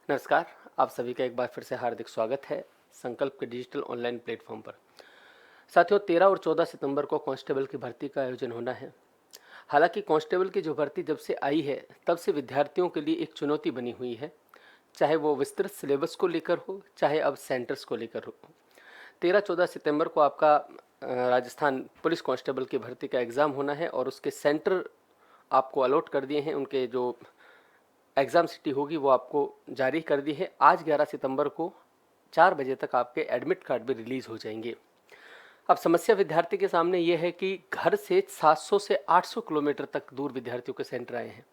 नमस्कार। आप सभी का एक बार फिर से हार्दिक स्वागत है संकल्प के डिजिटल ऑनलाइन प्लेटफॉर्म पर। साथियों, 13 और 14 सितंबर को कांस्टेबल की भर्ती का आयोजन होना है। हालांकि कांस्टेबल की जो भर्ती जब से आई है तब से विद्यार्थियों के लिए एक चुनौती बनी हुई है, चाहे वो विस्तृत सिलेबस को लेकर हो, चाहे अब सेंटर्स को लेकर हो। 13-14 सितंबर को आपका राजस्थान पुलिस कांस्टेबल की भर्ती का एग्ज़ाम होना है और उसके सेंटर आपको अलॉट कर दिए हैं। उनके जो एग्ज़ाम सिटी होगी वो आपको जारी कर दी है। आज 11 सितंबर को 4 बजे तक आपके एडमिट कार्ड भी रिलीज़ हो जाएंगे। अब समस्या विद्यार्थी के सामने ये है कि घर से 700 से 800 किलोमीटर तक दूर विद्यार्थियों के सेंटर आए हैं।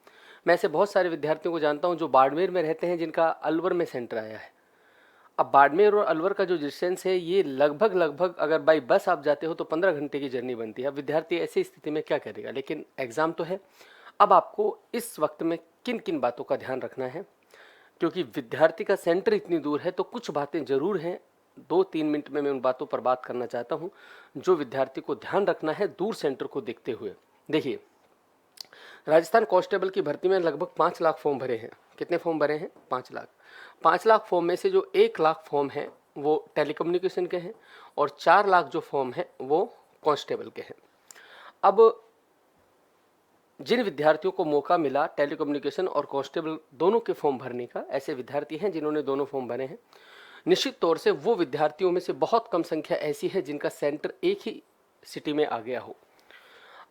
मैं ऐसे बहुत सारे विद्यार्थियों को जानता हूं जो बाड़मेर में रहते हैं, जिनका अलवर में सेंटर आया है। अब बाड़मेर और अलवर का जो डिस्टेंस है ये लगभग अगर बाई बस आप जाते हो तो 15 घंटे की जर्नी बनती है। अब विद्यार्थी ऐसी स्थिति में क्या करेगा, लेकिन एग्ज़ाम तो है। अब आपको इस वक्त में किन किन बातों का ध्यान रखना है, क्योंकि विद्यार्थी का सेंटर इतनी दूर है तो कुछ बातें ज़रूर हैं। 2-3 मिनट में मैं उन बातों पर बात करना चाहता हूं जो विद्यार्थी को ध्यान रखना है दूर सेंटर को देखते हुए। देखिए, राजस्थान कांस्टेबल की भर्ती में लगभग 5 लाख फॉर्म भरे हैं। कितने फॉर्म भरे हैं? 5 लाख। 5 लाख फॉर्म में से जो 1 लाख फॉर्म हैं वो टेलीकम्युनिकेशन के हैं और 4 लाख जो फॉर्म हैं वो कांस्टेबल के हैं। अब जिन विद्यार्थियों को मौका मिला टेलीकम्युनिकेशन और कांस्टेबल दोनों के फॉर्म भरने का, ऐसे विद्यार्थी हैं जिन्होंने दोनों फॉर्म भरे हैं। निश्चित तौर से वो विद्यार्थियों में से बहुत कम संख्या ऐसी है जिनका सेंटर एक ही सिटी में आ गया हो।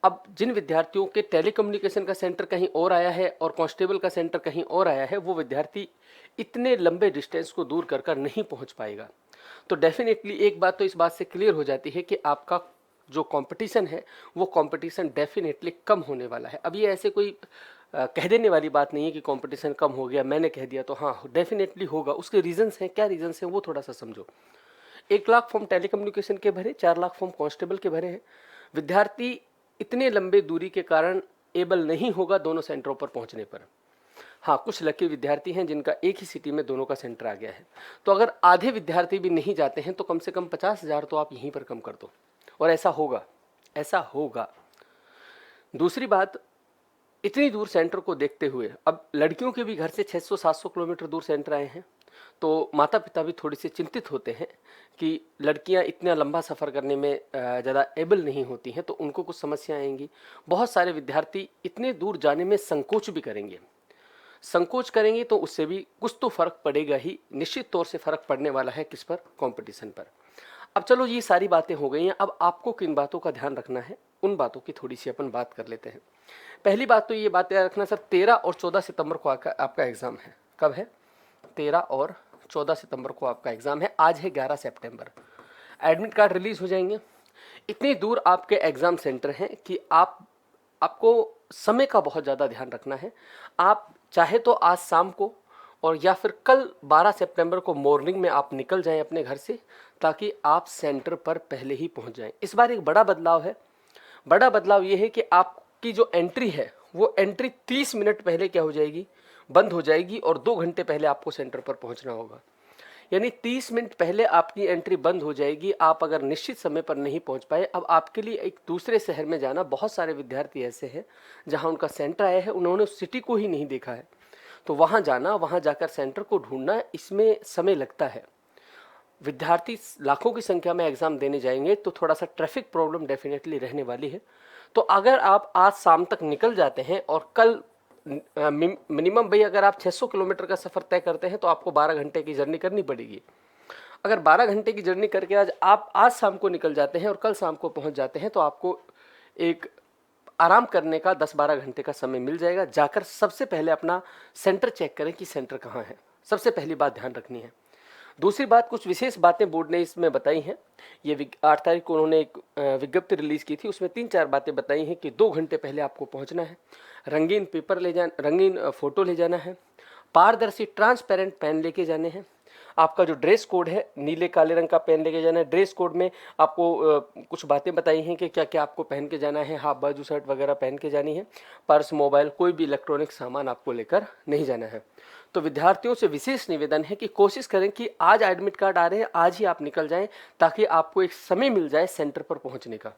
अब जिन विद्यार्थियों के टेलीकम्युनिकेशन का सेंटर कहीं और आया है और कांस्टेबल का सेंटर कहीं और आया है, वो विद्यार्थी इतने लंबे डिस्टेंस को दूर कर नहीं पहुंच पाएगा। तो डेफिनेटली एक बात तो इस बात से क्लियर हो जाती है कि आपका जो कंपटीशन है वो कंपटीशन डेफिनेटली कम होने वाला है। अब ये ऐसे कोई कह देने वाली बात नहीं है कि कंपटीशन कम हो गया, मैंने कह दिया तो हाँ, डेफिनेटली होगा। उसके रीजंस हैं, क्या रीजंस हैं वो थोड़ा सा समझो। 1 लाख फॉर्म टेलीकम्युनिकेशन के भरे, 4 लाख फॉर्म कांस्टेबल के भरे हैं। विद्यार्थी इतने लंबे दूरी के कारण एबल नहीं होगा दोनों सेंटरों पर पहुंचने पर। हाँ, कुछ लकी विद्यार्थी हैं जिनका एक ही सिटी में दोनों का सेंटर आ गया है। तो अगर आधे विद्यार्थी भी नहीं जाते हैं तो कम से कम 50,000 तो आप यहीं पर कम कर दो, और ऐसा होगा, ऐसा होगा। दूसरी बात, इतनी दूर सेंटर को देखते हुए अब लड़कियों के भी घर से 600-700 किलोमीटर दूर सेंटर आए हैं, तो माता पिता भी थोड़ी सी चिंतित होते हैं कि लड़कियां इतना लंबा सफ़र करने में ज़्यादा एबल नहीं होती हैं, तो उनको कुछ समस्या आएंगी। बहुत सारे विद्यार्थी इतने दूर जाने में संकोच भी करेंगे। संकोच करेंगे तो उससे भी कुछ तो फर्क पड़ेगा ही। निश्चित तौर से फर्क पड़ने वाला है किस पर? कंपटीशन पर। अब चलो, ये सारी बातें हो गई हैं। अब आपको किन बातों का ध्यान रखना है उन बातों की थोड़ी सी अपन बात कर लेते हैं। पहली बात तो ये बात याद रखना सर, 13 और 14 सितंबर को आपका एग्जाम है। कब है? 13 और 14 सितंबर को आपका एग्जाम है। आज है 11 सितंबर। एडमिट कार्ड रिलीज हो जाएंगे। इतनी दूर आपके एग्जाम सेंटर हैं कि आपको समय का बहुत ज़्यादा ध्यान रखना है। आप चाहे तो आज शाम को और या फिर कल 12 सितंबर को मॉर्निंग में आप निकल जाएं अपने घर से, ताकि आप सेंटर पर पहले ही पहुंच जाएं। इस बार एक बड़ा बदलाव है। बड़ा बदलाव ये है कि आपकी जो एंट्री है वो एंट्री 30 मिनट पहले क्या हो जाएगी? बंद हो जाएगी, और 2 घंटे पहले आपको सेंटर पर पहुंचना होगा। यानी 30 मिनट पहले आपकी एंट्री बंद हो जाएगी। आप अगर निश्चित समय पर नहीं पहुंच पाए, अब आपके लिए एक दूसरे शहर में जाना, बहुत सारे विद्यार्थी ऐसे हैं जहां उनका सेंटर आया है, उन्होंने उस सिटी को ही नहीं देखा है, तो वहां जाना, वहां जाकर सेंटर को ढूंढना, इसमें समय लगता है। विद्यार्थी लाखों की संख्या में एग्जाम देने जाएंगे तो थोड़ा सा ट्रैफिक प्रॉब्लम डेफिनेटली रहने वाली है। तो अगर आप आज शाम तक निकल जाते हैं और कल मिनिमम भाई अगर आप 600 किलोमीटर का सफ़र तय करते हैं तो आपको 12 घंटे की जर्नी करनी पड़ेगी। अगर 12 घंटे की जर्नी करके आज शाम को निकल जाते हैं और कल शाम को पहुंच जाते हैं तो आपको एक आराम करने का 10-12 घंटे का समय मिल जाएगा। जाकर सबसे पहले अपना सेंटर चेक करें कि सेंटर कहाँ है। सबसे पहली बात ध्यान रखनी है। दूसरी बात, कुछ विशेष बातें बोर्ड ने इसमें बताई हैं। ये 8 तारीख को उन्होंने एक विज्ञप्ति रिलीज़ की थी, उसमें 3-4 बातें बताई हैं कि 2 घंटे पहले आपको पहुंचना है, रंगीन पेपर ले जाना, रंगीन फ़ोटो ले जाना है, पारदर्शी ट्रांसपेरेंट पेन लेके जाने हैं, आपका जो ड्रेस कोड है नीले काले रंग का पेन लेके जाना है। ड्रेस कोड में आपको कुछ बातें बताई हैं कि क्या क्या आपको पहन के जाना है। हाफ बाजू शर्ट वगैरह पहन के जानी है। पर्स, मोबाइल, कोई भी इलेक्ट्रॉनिक सामान आपको लेकर नहीं जाना है। तो विद्यार्थियों से विशेष निवेदन है कि कोशिश करें कि आज एडमिट कार्ड आ रहे हैं, आज ही आप निकल जाएं, ताकि आपको एक समय मिल जाए सेंटर पर पहुंचने का।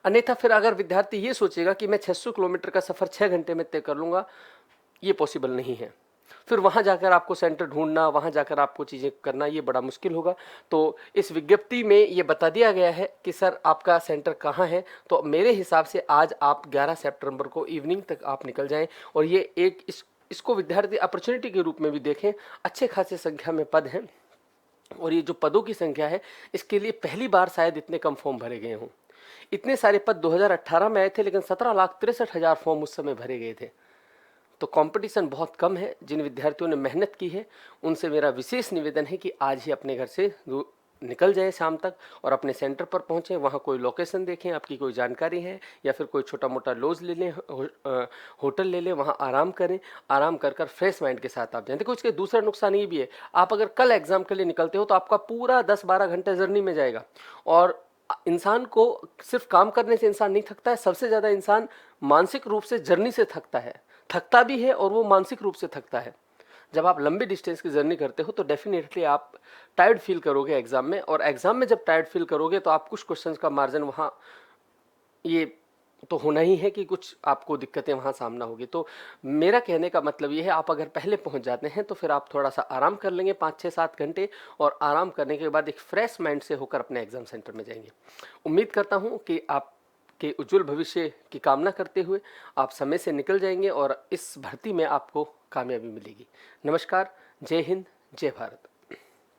अन्यथा फिर अगर विद्यार्थी ये सोचेगा कि मैं 600 किलोमीटर का सफ़र 6 घंटे में तय कर लूँगा, ये पॉसिबल नहीं है। फिर वहाँ जाकर आपको सेंटर ढूंढना, वहाँ जाकर आपको चीज़ें करना, ये बड़ा मुश्किल होगा। तो इस विज्ञप्ति में ये बता दिया गया है कि सर आपका सेंटर कहाँ है। तो मेरे हिसाब से आज आप 11 सितंबर को इवनिंग तक आप निकल जाएं, और ये एक इसको विद्यार्थी अपॉर्चुनिटी के रूप में भी देखें। अच्छे खासे संख्या में पद हैं, और ये जो पदों की संख्या है, इसके लिए पहली बार शायद इतने कम फॉर्म भरे गए हों। इतने सारे पद 2018 में आए थे, लेकिन 17,63,000 फॉर्म उस समय भरे गए थे। तो कंपटीशन बहुत कम है। जिन विद्यार्थियों ने मेहनत की है, उनसे मेरा विशेष निवेदन है कि आज ही अपने घर से निकल जाए शाम तक, और अपने सेंटर पर पहुंचें। वहां कोई लोकेशन देखें, आपकी कोई जानकारी है, या फिर कोई छोटा मोटा लॉज ले लें, होटल ले लें, वहां आराम करें। आराम कर कर फ्रेश माइंड के साथ आप जाएं। देखो, इसके दूसरा नुकसान ये भी है, आप अगर कल एग्जाम के लिए निकलते हो तो आपका पूरा 10-12 घंटे जर्नी में जाएगा। और इंसान को सिर्फ काम करने से इंसान नहीं थकता है, सबसे ज़्यादा इंसान मानसिक रूप से जर्नी से थकता है। थकता भी है और वो मानसिक रूप से थकता है। जब आप लंबी डिस्टेंस की जर्नी करते हो तो डेफिनेटली आप टायर्ड फील करोगे एग्जाम में, और एग्जाम में जब टायर्ड फील करोगे तो आप कुछ क्वेश्चंस का मार्जिन वहाँ ये तो होना ही है कि कुछ आपको दिक्कतें वहाँ सामना होगी। तो मेरा कहने का मतलब ये है, आप अगर पहले पहुँच जाते हैं तो फिर आप थोड़ा सा आराम कर लेंगे 5-6-7 घंटे, और आराम करने के बाद एक फ्रेश माइंड से होकर अपने एग्जाम सेंटर में जाएंगे। उम्मीद करता हूँ कि आप के उज्जवल भविष्य की कामना करते हुए आप समय से निकल जाएंगे, और इस भर्ती में आपको कामयाबी मिलेगी। नमस्कार, जय हिंद, जय भारत।